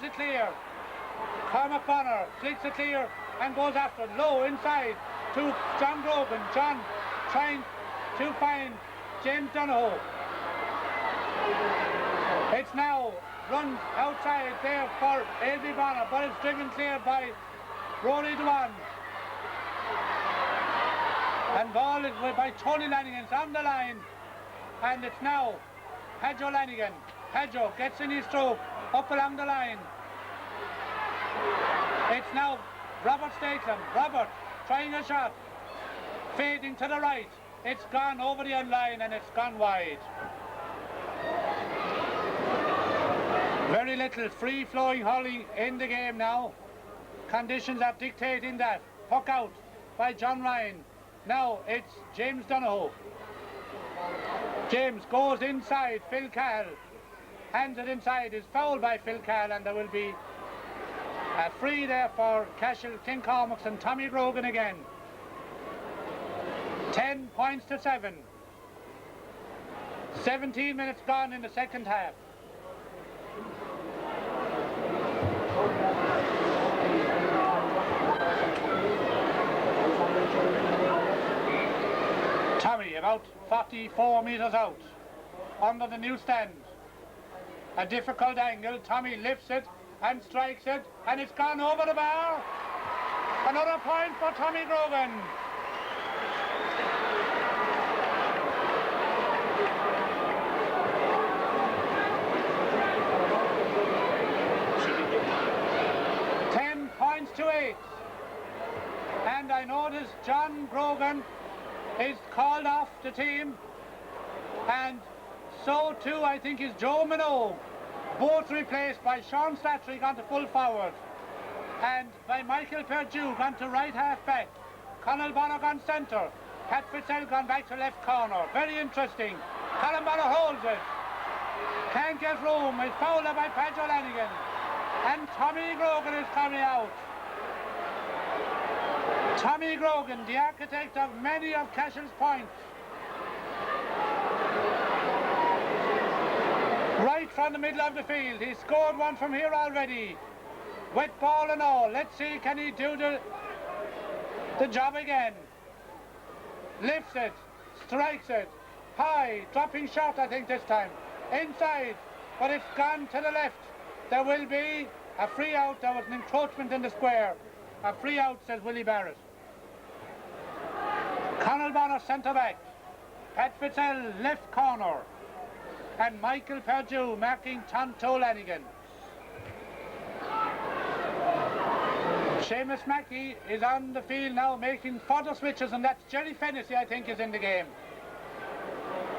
it clear. Cormac Bonner flicks it clear and goes after it low inside to John Grogan. John trying to find James Donohoe. It's now runs outside there for Avery Bonner, but it's driven clear by Rory Dewan. And ball is by Tony Lanigan. It's on the line, and it's now Pedro Lanigan. Pedro gets in his stroke up along the line. It's now Robert Stakeland. Robert trying a shot, fading to the right. It's gone over the end line and it's gone wide. Very little free-flowing hurling in the game now. Conditions are dictating that. Puck out by John Ryan. Now it's James Donohoe. James goes inside. Phil Cahill hands it inside. Is fouled by Phil Cahill, and there will be a free there for Cashel, King Cormacs and Tommy Grogan again. 10 points to 7. 17 minutes gone in the second half. Tommy about 44 metres out under the new stand. A difficult angle. Tommy lifts it and strikes it, and it's gone over the bar. Another point for Tommy Grogan. To 8, and I notice John Grogan is called off the team, and so too I think is Joe Minogue, both replaced by Sean Slattery gone to full forward, and by Michael Perdue gone to right half back, Conal Bonner gone centre, Pat Fitzell gone back to left corner. Very interesting. Colin Bonner holds it, can't get room, is fouled by Pedro Lanigan, and Tommy Grogan is coming out. Tommy Grogan, the architect of many of Cashel's points. Right from the middle of the field. He scored one from here already. Wet ball and all. Let's see, can he do the job again? Lifts it, strikes it, high, dropping shot I think this time. Inside, but it's gone to the left. There will be a free out. There was an encroachment in the square. A free out, says Willie Barrett. Conal Bonner centre back, Pat Fitzell left corner, and Michael Perdue marking Tonto Lanigan. Seamus Mackey is on the field now making further switches, and that's Jerry Fennessy I think is in the game.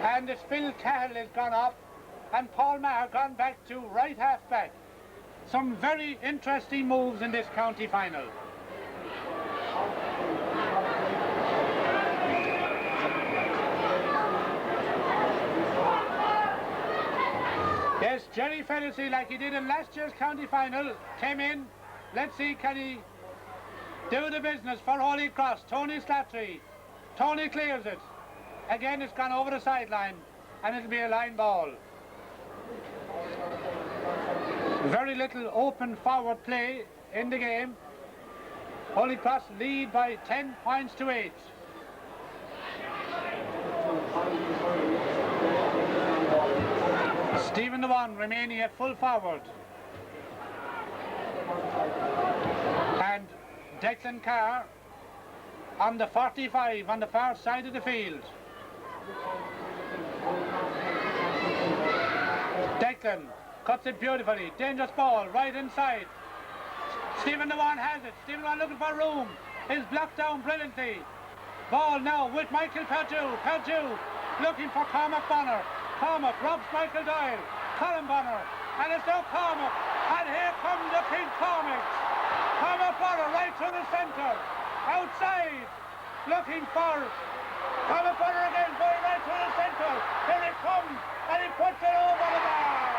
And it's Phil Cahill has gone off, and Paul Maher gone back to right half back. Some very interesting moves in this county final. Yes, Jerry Fennessy, like he did in last year's county final, came in. Let's see, can he do the business for Holycross? Tony Slattery. Tony clears it. Again, it's gone over the sideline, and it'll be a line ball. Very little open forward play in the game. Holycross lead by 10 points to 8. Stephen Dewan remaining at full forward. And Declan Carr on the 45 on the far side of the field. Declan cuts it beautifully. Dangerous ball right inside. Stephen Dewan has it. Stephen Dewan looking for room. Is blocked down brilliantly. Ball now with Michael Perdue. Perdue looking for Cormac Bonner. Cormac robs Michael Doyle. Colin Bonner. And it's now Cormac. And here come the King Cormacs. Cormac Bonner right through the centre. Outside. Looking for Cormac Bonner again. Going right through the centre. Here it comes. And he puts it over the bar.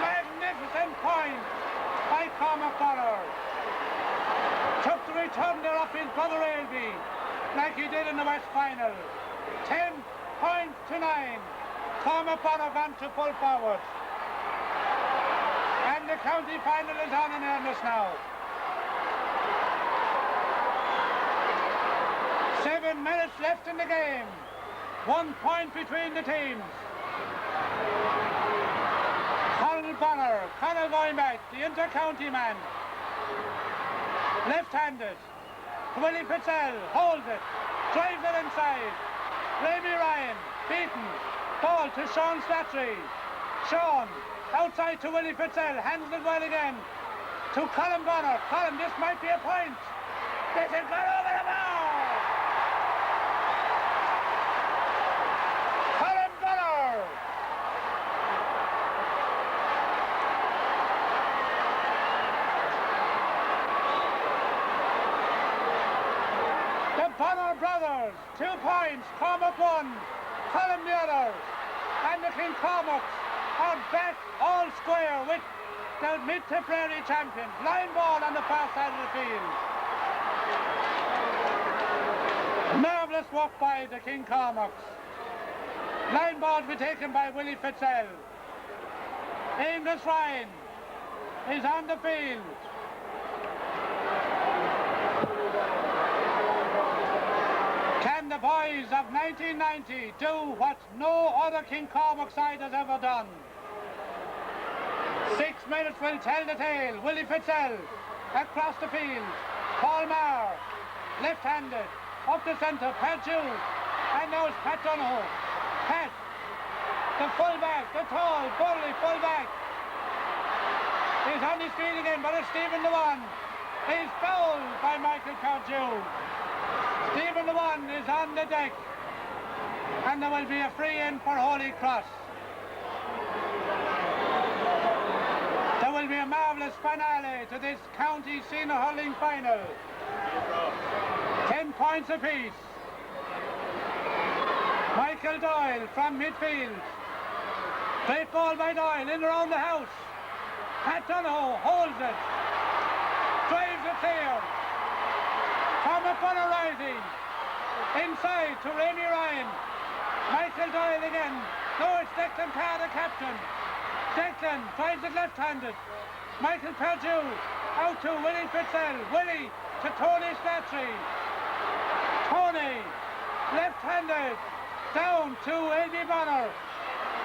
Magnificent point by Cormac Bonner. Took the return there off his brother Ailby, like he did in the West final. 10 points to 9. Cormac Bonner gone to full forward. inter-county final is on in earnest now. 7 minutes left in the game. 1 point between the teams. Connor going back, the inter-county man. Left-handed. Willie Fitzell holds it, drives it inside. Raimi Ryan, beaten. Ball to Sean Slattery. Sean, outside to Willie Fitzell, handles it well again. To Colin Bonner. Colin, this might be a point. This is gone over the bar. Colin Bonner. The Bonner brothers, 2 points. Cormac 1, Colin the other. And the King Cormacs are back all square with the Mid-Tipperary champions. Line ball on the far side of the field. Marvellous walk by the King Cormacs. Line ball to be taken by Willie Fitzell. Angus Ryan is on the field. Can the boys of 1990 do what no other King Cormac side has ever done? 6 minutes will tell the tale. Willie Fitzell across the field. Paul Maher, left-handed, up the centre, Pat Jew, and now it's Pat Donoghue. Pat, the full-back, the tall, burly full-back, is on his feet again, but it's Stephen Lewan. He's fouled by Michael Perdue. Stephen Lewan is on the deck, and there will be a free in for Holycross. There will be a marvellous finale to this county senior hurling final. 10 points apiece. Michael Doyle from midfield. Great ball by Doyle in around the house. Pat Donoghue holds it. Drives it clear. Cormac Bonner rising. Inside to Raimi Ryan. Michael Doyle again. No, it's Declan Carr, the captain. Declan drives it left-handed. Michael Perdue out to Willie Fitzell. Willie to Tony Slattery. Tony left-handed down to A.B. Bonner.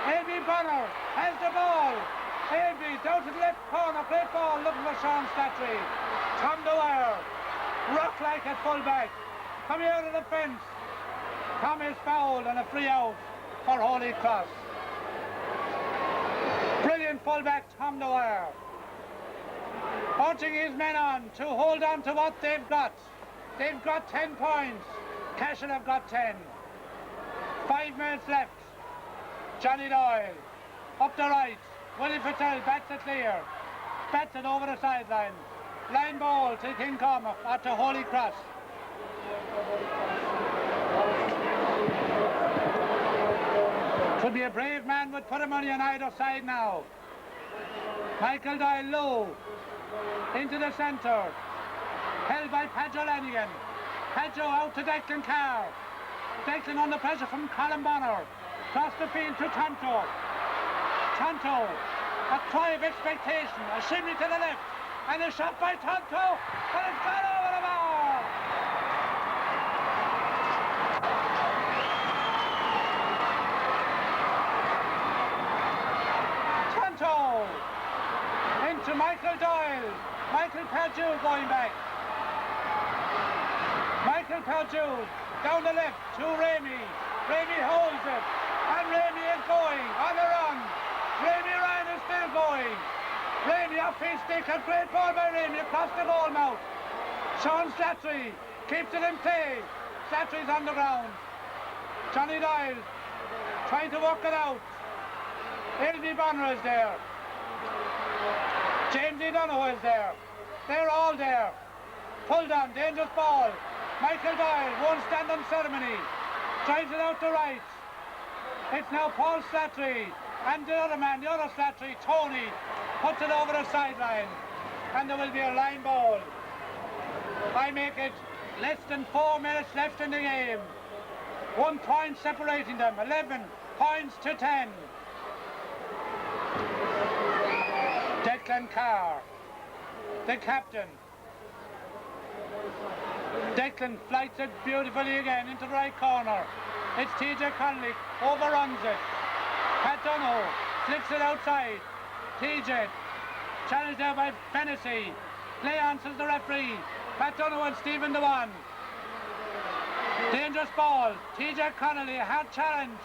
A.B. Bonner has the ball. A.B. down to the left corner. Great ball looking for Sean Slattery. Tom Dwyer. Rock like at full-back. Coming out of the fence. Tom is fouled and a free out for Holycross. Brilliant full-back Tom Dwyer. Urging his men on to hold on to what they've got. They've got 10 points. Cashel have got 10. 5 minutes left. Johnny Doyle. Up the right. Willie Fitzell bats it clear. Bats it over the sideline. Line ball to King Cormac or to Holycross. Could be a brave man would put a money on either side now. Michael Doyle low. Into the centre. Held by Padjo Lanigan. Padjo out to Declan Carr. Declan under pressure from Colin Bonner. Across the field to Tonto. Tonto. A cry of expectation. A shimmy to the left. And a shot by Tonto. And it's gone over the bar. Tonto. Into Michael Doyle. Michael Perdue going back. Michael Perdue down the left to Raimi. Raimi holds it. And Raimi is going on the run. Raimi Ryan is still going. Raimi off his stick. A great ball by Raimi across the goal mouth. Sean Slattery keeps it in play. Slattery's on the ground. Johnny Doyle trying to work it out. A.B. Bonner is there. James E. Donoghue is there. They're all there. Pulled on, dangerous ball. Michael Doyle won't stand on ceremony. Drives it out to right. It's now Paul Slattery. And the other man, the other Slattery, Tony, puts it over the sideline. And there will be a line ball. I make it less than 4 minutes left in the game. 1 point separating them. 11 points to 10. Declan Carr, the captain. Declan flights it beautifully again into the right corner. It's TJ Connolly, overruns it. Pat Donoghue flicks it outside. TJ, challenged there by Fennessy. Play answers the referee. Pat Donoghue and Stephen Dewan. Dangerous ball. TJ Connolly, hard challenge.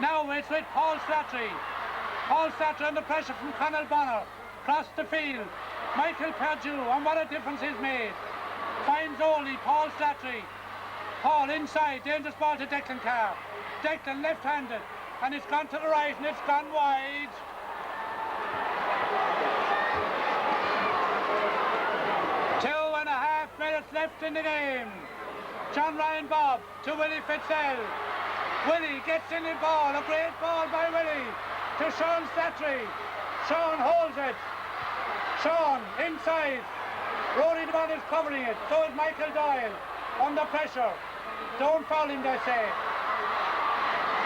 Now it's with Paul Slattery. Paul Slattery under pressure from Conal Bonner. Across the field. Michael Perdue, and what a difference he's made. Finds only Paul Slattery. Paul inside, dangerous ball to Declan Carr. Declan left-handed, and it's gone to the right and it's gone wide. Two and a half minutes left in the game. John Ryan Bob to Willie Fitzell. Willie gets in the ball, a great ball by Willie to Sean Slattery. Sean holds it. Sean inside. Rory Devon is covering it, so is Michael Doyle under pressure. Don't foul him, they say.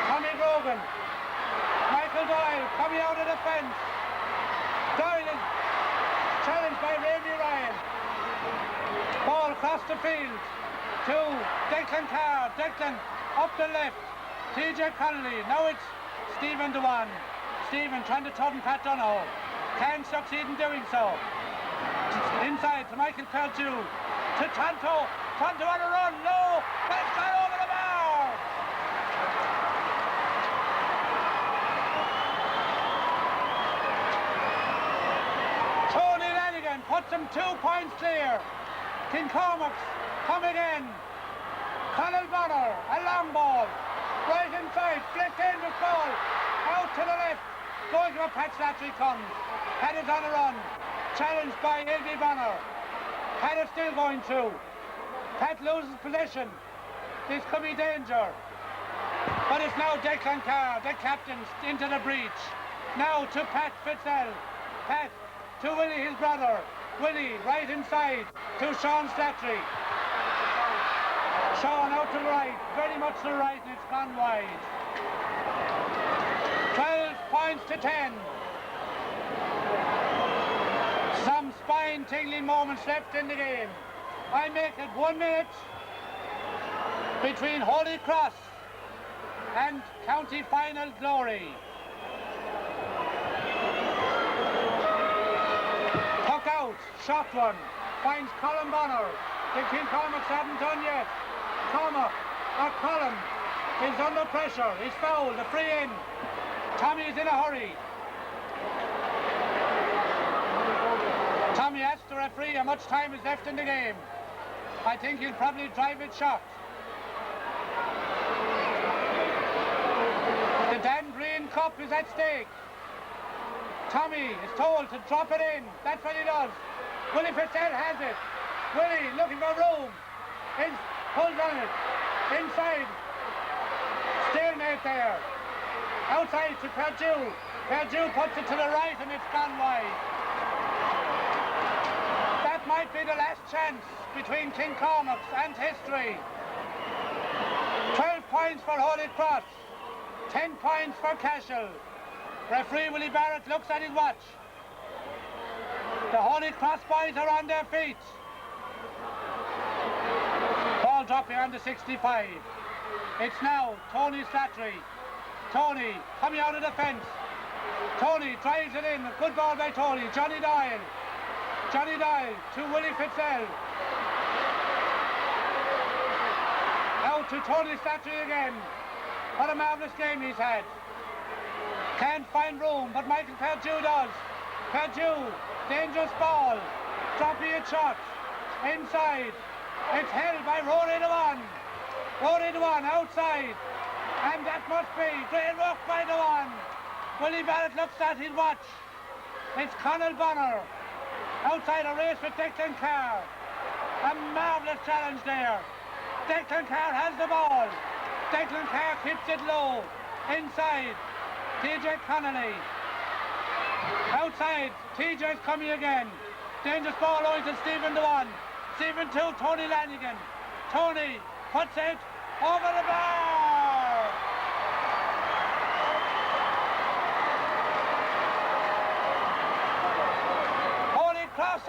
Tommy Grogan. Michael Doyle coming out of the fence. Doyle is challenged by Randy Ryan. Ball across the field to Declan Carr. Declan up the left. TJ Connolly. Now it's Stephen Dewan. Stephen trying to turn Pat Donoghue. Can't succeed in doing so. Inside to Michael Perdue. To Tonto. Tonto on a run. No. But it's gone over the bar. Tony Lanigan puts him 2 points clear. Kincormac's come again. Conal Bonner, a long ball. Right inside. Flicked in the ball. Out to the left. Going to a Pat Slattery comes. Pat is on a run. Challenged by Ilby Bonner. Pat is still going through. Pat loses possession. This could be danger. But it's now Declan Carr, the captain, into the breach. Now to Pat Fitzell. Pat to Willie, his brother. Willie right inside to Sean Slattery. Sean out to the right, very much to the right, and it's gone wide. 12 points to 10. Some spine-tingling moments left in the game. I make it 1 minute between Holycross and County Final Glory. Puck out, shot one, finds Colin Bonner. The Kincormac's haven't done yet. Colin is under pressure. He's fouled, the free in. Tommy is in a hurry. Tommy asks the referee how much time is left in the game. I think he'll probably drive it shot. The Dan Green Cup is at stake. Tommy is told to drop it in. That's what he does. Willie Fitzell has it. Willie looking for room. He's pulled on it. Inside. Stalemate there. Outside to Perdue. Perdue puts it to the right and it's gone wide. That might be the last chance between Kincormac's and history. 12 points for Holycross. 10 points for Cashel. Referee Willie Barrett looks at his watch. The Holycross boys are on their feet. Ball dropping on the 65. It's now Tony Slattery. Tony coming out of the fence. Tony drives it in. A good ball by Tony. Johnny Doyle. Johnny Doyle to Willie Fitzell. Out to Tony Slattery again. What a marvellous game he's had. Can't find room, but Michael Perdue does. Perdue, dangerous ball. Dropping a shot. Inside. It's held by Rory Dewan. Rory Dewan outside. And that must be great work by Dewan. Willie Barrett looks at his watch. It's Conal Bonner. Outside a race with Declan Carr. A marvellous challenge there. Declan Carr has the ball. Declan Carr keeps it low. Inside, TJ Connolly. Outside, TJ's coming again. Dangerous ball owing to Stephen Dewan. Stephen to Tony Lanigan. Tony puts it over the bar.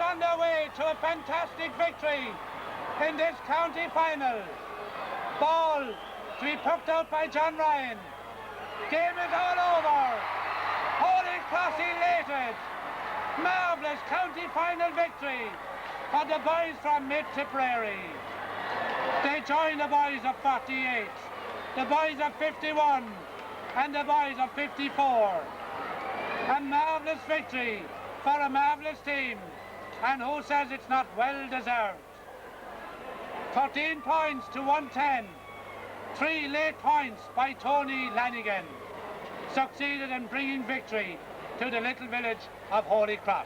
on their way to a fantastic victory in this county final. Ball to be poked out by John Ryan. Game is all over. Holycross elated. Marvellous county final victory for the boys from Mid-Tipperary. They join the boys of 48, the boys of 51 and the boys of 54. A marvellous victory for a marvellous team, and who says it's not well deserved. 13 points to 110. 3 late points by Tony Lanigan succeeded in bringing victory to the little village of Holycross.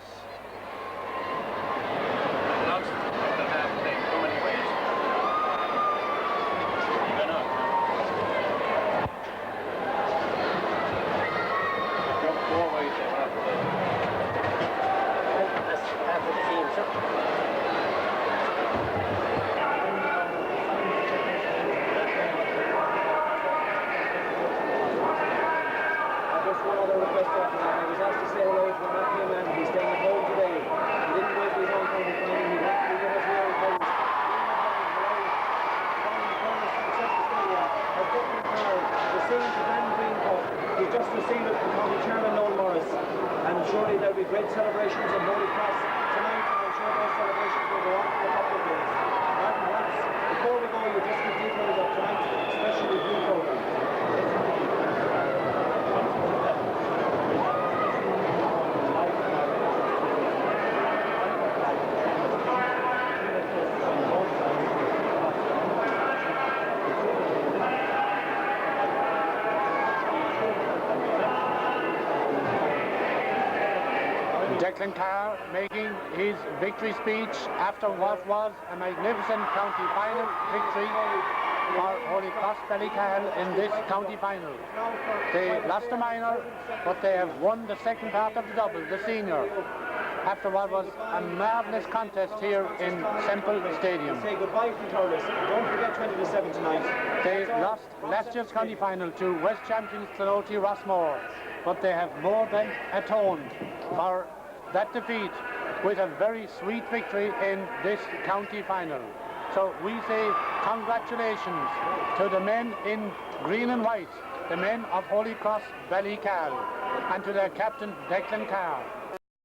Just received it from County Chairman Noel Morris, and surely there'll be great celebrations in Holycross tonight, and I'm sure those celebrations will go on for a couple of days. Martin, once, before we go, you just give details of tonight's special review program. Declan Carr making his victory speech after what was a magnificent county final victory for Holycross Ballycahill in this county final. They lost the minor, but they have won the second part of the double, the senior, after what was a marvellous contest here in Semple Stadium. Say goodbye from Thurles. Don't forget 20-7 tonight. They lost last year's county final to West champions Clonoti Rossmore, but they have more than atoned for that defeat with a very sweet victory in this county final. So we say congratulations to the men in green and white, the men of Holycross Ballycahill, and to their captain Declan Carr.